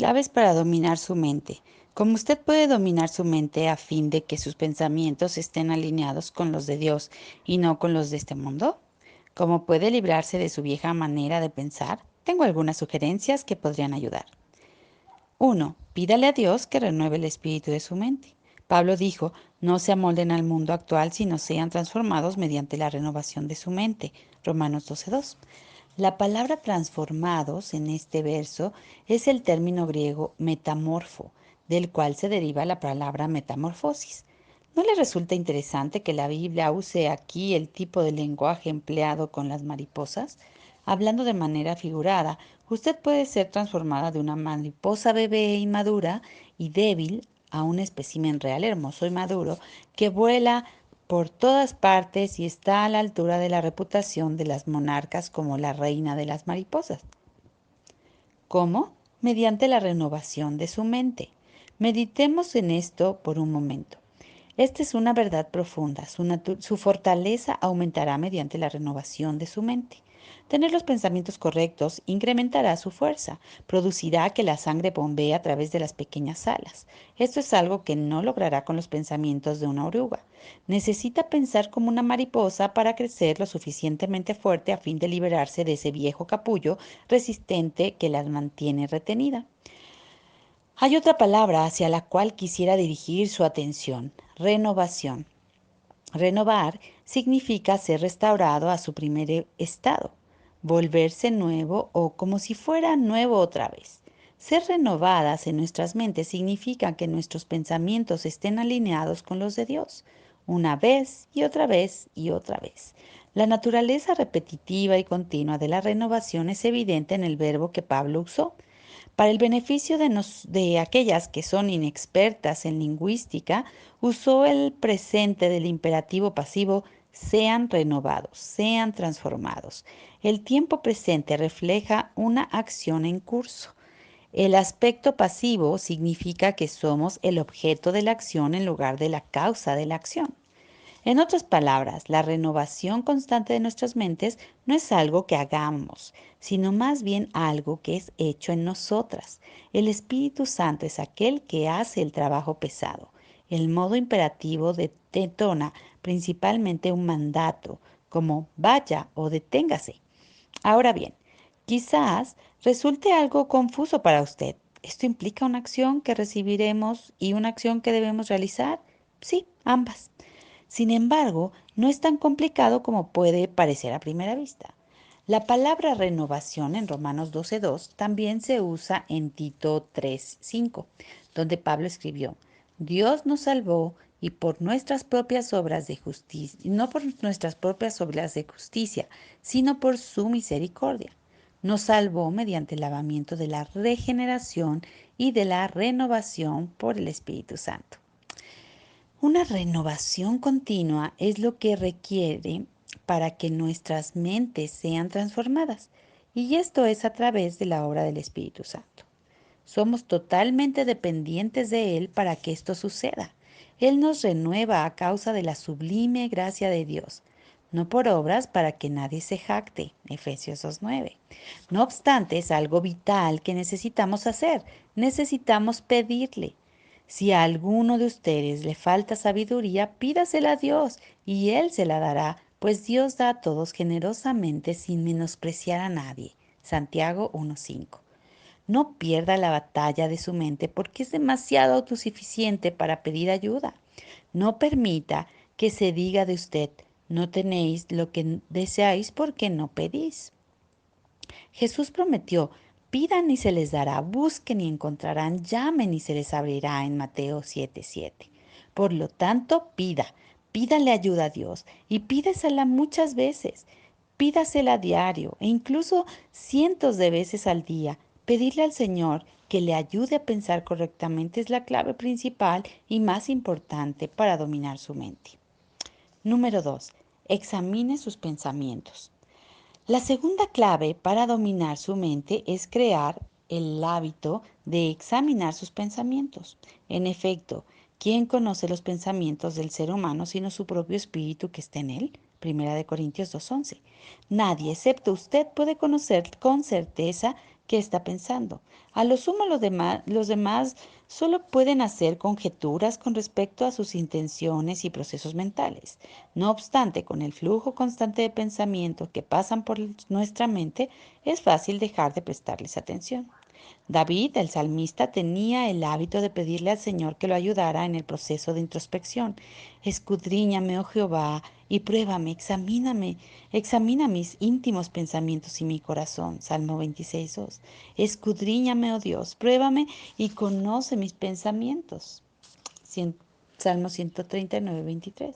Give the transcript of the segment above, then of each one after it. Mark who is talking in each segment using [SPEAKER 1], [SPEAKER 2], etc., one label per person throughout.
[SPEAKER 1] Claves para dominar su mente. ¿Cómo usted puede dominar su mente a fin de que sus pensamientos estén alineados con los de Dios y no con los de este mundo? ¿Cómo puede librarse de su vieja manera de pensar? Tengo algunas sugerencias que podrían ayudar. 1. Pídale a Dios que renueve el espíritu de su mente. Pablo dijo, no se amolden al mundo actual, sino sean transformados mediante la renovación de su mente. Romanos 12:2. La palabra transformados en este verso es el término griego metamorfo, del cual se deriva la palabra metamorfosis. ¿No le resulta interesante que la Biblia use aquí el tipo de lenguaje empleado con las mariposas? Hablando de manera figurada, usted puede ser transformada de una mariposa bebé inmadura y débil a un espécimen real hermoso y maduro que vuela por todas partes y está a la altura de la reputación de las monarcas como la reina de las mariposas. ¿Cómo? Mediante la renovación de su mente. Meditemos en esto por un momento. Esta es una verdad profunda. Su fortaleza aumentará mediante la renovación de su mente. Tener los pensamientos correctos incrementará su fuerza, producirá que la sangre bombee a través de las pequeñas alas. Esto es algo que no logrará con los pensamientos de una oruga. Necesita pensar como una mariposa para crecer lo suficientemente fuerte a fin de liberarse de ese viejo capullo resistente que las mantiene retenida. Hay otra palabra hacia la cual quisiera dirigir su atención: renovación. Renovar significa ser restaurado a su primer estado, volverse nuevo o como si fuera nuevo otra vez. Ser renovadas en nuestras mentes significa que nuestros pensamientos estén alineados con los de Dios, una vez y otra vez y otra vez. La naturaleza repetitiva y continua de la renovación es evidente en el verbo que Pablo usó. Para el beneficio de aquellas que son inexpertas en lingüística, usó el presente del imperativo pasivo sean renovados, sean transformados. El tiempo presente refleja una acción en curso. El aspecto pasivo significa que somos el objeto de la acción en lugar de la causa de la acción. En otras palabras, la renovación constante de nuestras mentes no es algo que hagamos, sino más bien algo que es hecho en nosotras. El Espíritu Santo es aquel que hace el trabajo pesado. El modo imperativo detona principalmente un mandato, como vaya o deténgase. Ahora bien, quizás resulte algo confuso para usted. ¿Esto implica una acción que recibiremos y una acción que debemos realizar? Sí, ambas. Sin embargo, no es tan complicado como puede parecer a primera vista. La palabra renovación en Romanos 12:2 también se usa en Tito 3:5, donde Pablo escribió, Dios nos salvó y por nuestras propias obras de justicia, no por nuestras propias obras de justicia, sino por su misericordia. Nos salvó mediante el lavamiento de la regeneración y de la renovación por el Espíritu Santo. Una renovación continua es lo que requiere para que nuestras mentes sean transformadas, y esto es a través de la obra del Espíritu Santo. Somos totalmente dependientes de Él para que esto suceda. Él nos renueva a causa de la sublime gracia de Dios, no por obras para que nadie se jacte. Efesios 2:9. No obstante, es algo vital que necesitamos hacer. Necesitamos pedirle. Si a alguno de ustedes le falta sabiduría, pídasela a Dios y Él se la dará, pues Dios da a todos generosamente sin menospreciar a nadie. Santiago 1:5. No pierda la batalla de su mente porque es demasiado autosuficiente para pedir ayuda. No permita que se diga de usted, no tenéis lo que deseáis porque no pedís. Jesús prometió, pidan y se les dará, busquen y encontrarán, llamen y se les abrirá en Mateo 7:7. Por lo tanto, pídale ayuda a Dios y pídesela muchas veces. Pídasela a diario e incluso cientos de veces al día. Pedirle al Señor que le ayude a pensar correctamente es la clave principal y más importante para dominar su mente. Número 2. Examine sus pensamientos. La segunda clave para dominar su mente es crear el hábito de examinar sus pensamientos. En efecto, ¿quién conoce los pensamientos del ser humano sino su propio espíritu que está en él? Primera de Corintios 2:11. Nadie excepto usted puede conocer con certeza qué está pensando. A lo sumo los demás solo pueden hacer conjeturas con respecto a sus intenciones y procesos mentales. No obstante, con el flujo constante de pensamientos que pasan por nuestra mente, es fácil dejar de prestarles atención. David, el salmista, tenía el hábito de pedirle al Señor que lo ayudara en el proceso de introspección. Escudriñame, oh Jehová, y pruébame, examíname, examina mis íntimos pensamientos y mi corazón. Salmo 26:2. Escudriñame, oh Dios, pruébame y conoce mis pensamientos. Salmo 139:23.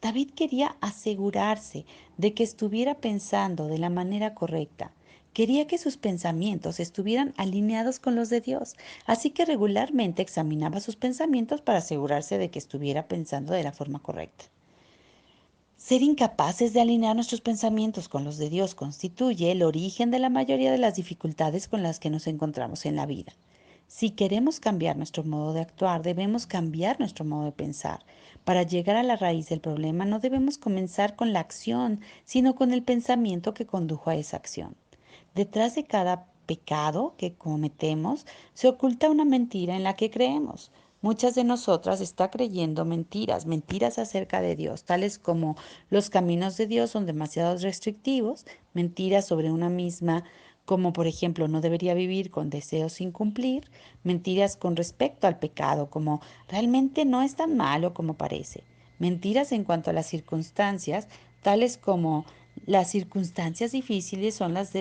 [SPEAKER 1] David quería asegurarse de que estuviera pensando de la manera correcta. Quería que sus pensamientos estuvieran alineados con los de Dios, así que regularmente examinaba sus pensamientos para asegurarse de que estuviera pensando de la forma correcta. Ser incapaces de alinear nuestros pensamientos con los de Dios constituye el origen de la mayoría de las dificultades con las que nos encontramos en la vida. Si queremos cambiar nuestro modo de actuar, debemos cambiar nuestro modo de pensar. Para llegar a la raíz del problema no debemos comenzar con la acción, sino con el pensamiento que condujo a esa acción. Detrás de cada pecado que cometemos se oculta una mentira en la que creemos. Muchas de nosotras está creyendo mentiras, mentiras acerca de Dios, tales como los caminos de Dios son demasiado restrictivos, mentiras sobre una misma, como por ejemplo no debería vivir con deseos sin cumplir, mentiras con respecto al pecado, como realmente no es tan malo como parece, mentiras en cuanto a las circunstancias, tales como las circunstancias difíciles son las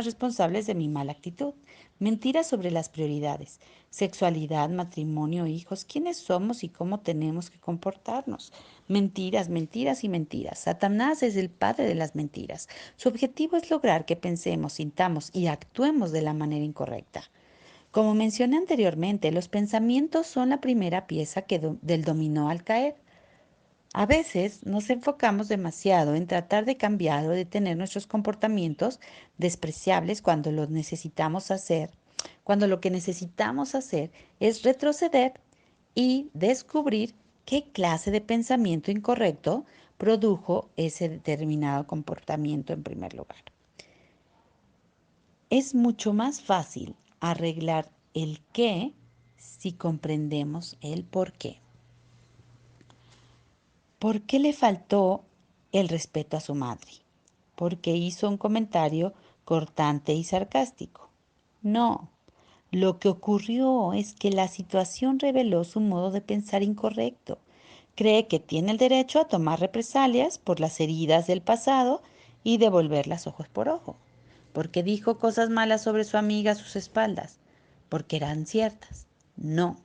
[SPEAKER 1] responsables de mi mala actitud. Mentiras sobre las prioridades, sexualidad, matrimonio, hijos, quiénes somos y cómo tenemos que comportarnos. Mentiras, mentiras y mentiras. Satanás es el padre de las mentiras. Su objetivo es lograr que pensemos, sintamos y actuemos de la manera incorrecta. Como mencioné anteriormente, los pensamientos son la primera pieza del dominó al caer. A veces nos enfocamos demasiado en tratar de cambiar o detener nuestros comportamientos despreciables cuando lo que necesitamos hacer es retroceder y descubrir qué clase de pensamiento incorrecto produjo ese determinado comportamiento en primer lugar. Es mucho más fácil arreglar el qué si comprendemos el por qué. ¿Por qué le faltó el respeto a su madre? Porque hizo un comentario cortante y sarcástico. No, lo que ocurrió es que la situación reveló su modo de pensar incorrecto. Cree que tiene el derecho a tomar represalias por las heridas del pasado y devolverlas ojos por ojo. Porque dijo cosas malas sobre su amiga a sus espaldas. Porque eran ciertas. No.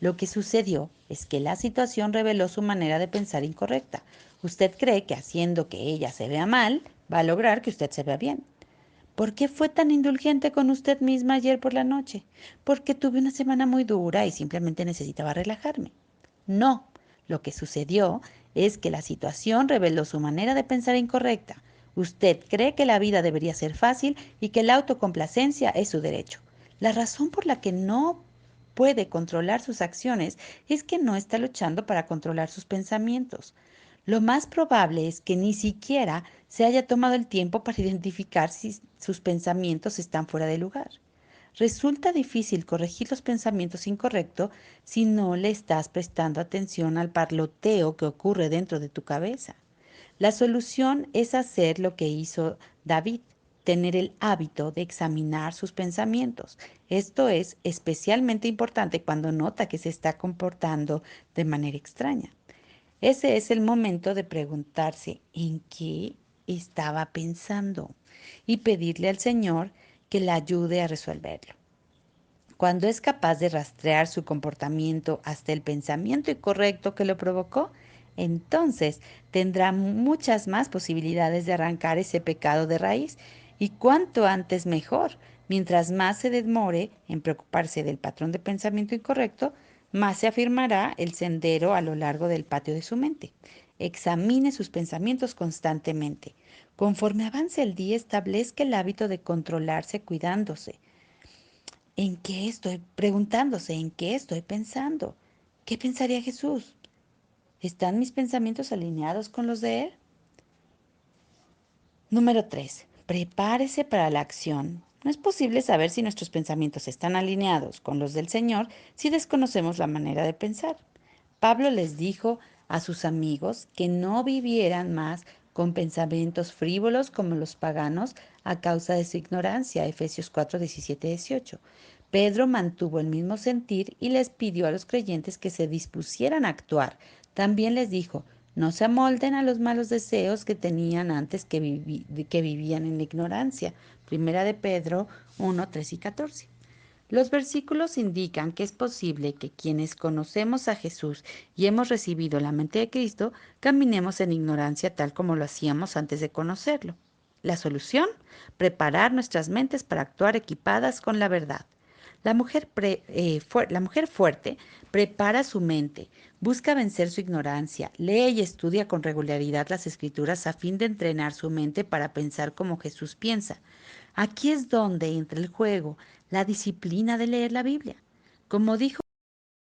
[SPEAKER 1] Lo que sucedió es que la situación reveló su manera de pensar incorrecta. Usted cree que haciendo que ella se vea mal, va a lograr que usted se vea bien. ¿Por qué fue tan indulgente con usted misma ayer por la noche? Porque tuve una semana muy dura y simplemente necesitaba relajarme. No, lo que sucedió es que la situación reveló su manera de pensar incorrecta. Usted cree que la vida debería ser fácil y que la autocomplacencia es su derecho. La razón por la que no puede controlar sus acciones es que no está luchando para controlar sus pensamientos. Lo más probable es que ni siquiera se haya tomado el tiempo para identificar si sus pensamientos están fuera de lugar. Resulta difícil corregir los pensamientos incorrectos si no le estás prestando atención al parloteo que ocurre dentro de tu cabeza. La solución es hacer lo que hizo David, tener el hábito de examinar sus pensamientos. Esto es especialmente importante cuando nota que se está comportando de manera extraña. Ese es el momento de preguntarse en qué estaba pensando y pedirle al Señor que le ayude a resolverlo. Cuando es capaz de rastrear su comportamiento hasta el pensamiento incorrecto que lo provocó, entonces tendrá muchas más posibilidades de arrancar ese pecado de raíz y cuanto antes mejor. Mientras más se demore en preocuparse del patrón de pensamiento incorrecto, más se afirmará el sendero a lo largo del patio de su mente. Examine sus pensamientos constantemente. Conforme avance el día, establezca el hábito de controlarse cuidándose. ¿En qué estoy preguntándose? ¿En qué estoy pensando? ¿Qué pensaría Jesús? ¿Están mis pensamientos alineados con los de Él? Número 3. Prepárese para la acción. No es posible saber si nuestros pensamientos están alineados con los del Señor si desconocemos la manera de pensar. Pablo les dijo a sus amigos que no vivieran más con pensamientos frívolos como los paganos a causa de su ignorancia. Efesios 4, 17, 18. Pedro mantuvo el mismo sentir y les pidió a los creyentes que se dispusieran a actuar. También les dijo, no se amolden a los malos deseos que tenían antes que vivían en la ignorancia. Primera de Pedro 1, 3 y 14. Los versículos indican que es posible que quienes conocemos a Jesús y hemos recibido la mente de Cristo, caminemos en ignorancia tal como lo hacíamos antes de conocerlo. La solución, preparar nuestras mentes para actuar equipadas con la verdad. La mujer fuerte prepara su mente, busca vencer su ignorancia, lee y estudia con regularidad las escrituras a fin de entrenar su mente para pensar como Jesús piensa. Aquí es donde entra el juego, la disciplina de leer la Biblia. Como dijo